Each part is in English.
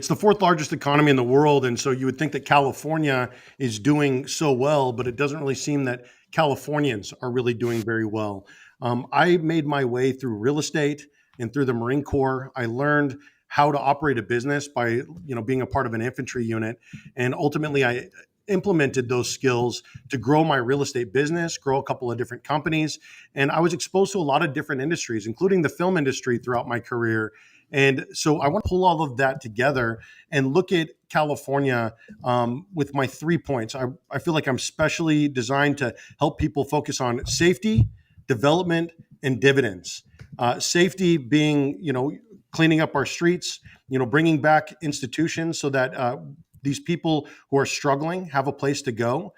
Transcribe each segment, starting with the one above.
It's the fourth largest economy in the world. And so you would think that California is doing so well, but it doesn't really seem that Californians are really doing very well. I made my way through real estate and through the Marine Corps. I learned how to operate a business by, being a part of an infantry unit. And ultimately, I implemented those skills to grow my real estate business, grow a couple of different companies. And I was exposed to a lot of different industries, including the film industry throughout my career. And so I want to pull all of that together and look at California with my 3 points. I feel like I'm specially designed to help people focus on safety, development, and dividends. Safety being, cleaning up our streets, bringing back institutions so that these people who are struggling have a place to go.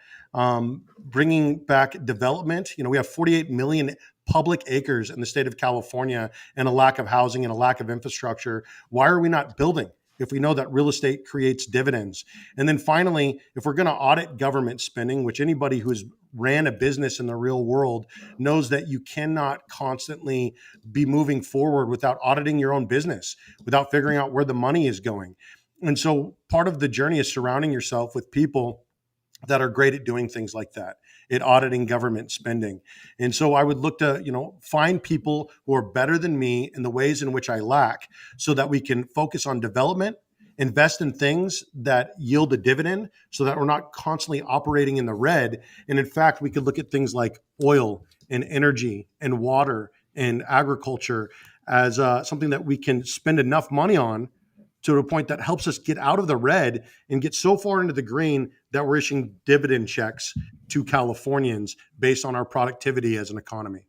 Bringing back development. We have 48 million public acres in the state of California and a lack of housing and a lack of infrastructure. Why are we not building if we know that real estate creates dividends? And then finally, if we're going to audit government spending, which anybody who's ran a business in the real world knows that you cannot constantly be moving forward without auditing your own business, without figuring out where the money is going. And so part of the journey is surrounding yourself with people that are great at doing things like that, at auditing government spending. And so I would look to, find people who are better than me in the ways in which I lack so that we can focus on development, invest in things that yield a dividend so that we're not constantly operating in the red. And in fact, we could look at things like oil and energy and water and agriculture as something that we can spend enough money on to a point that helps us get out of the red and get so far into the green that we're issuing dividend checks to Californians based on our productivity as an economy.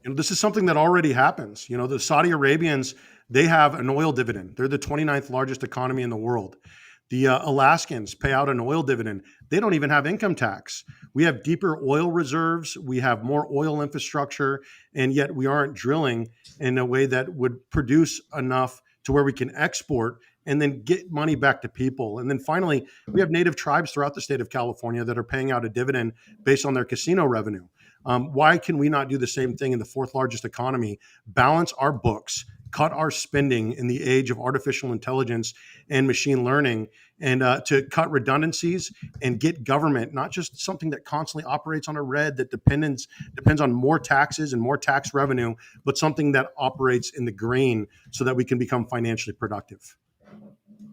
This is something that already happens. The Saudi Arabians, they have an oil dividend. They're the 29th largest economy in the world. The Alaskans pay out an oil dividend. They don't even have income tax. We have deeper oil reserves. We have more oil infrastructure, and yet we aren't drilling in a way that would produce enough to where we can export and then get money back to people. And then finally, we have native tribes throughout the state of California that are paying out a dividend based on their casino revenue. Why can we not do the same thing in the fourth largest economy, balance our books, cut our spending in the age of artificial intelligence and machine learning, and to cut redundancies and get government, not just something that constantly operates on a red that depends on more taxes and more tax revenue, but something that operates in the green so that we can become financially productive.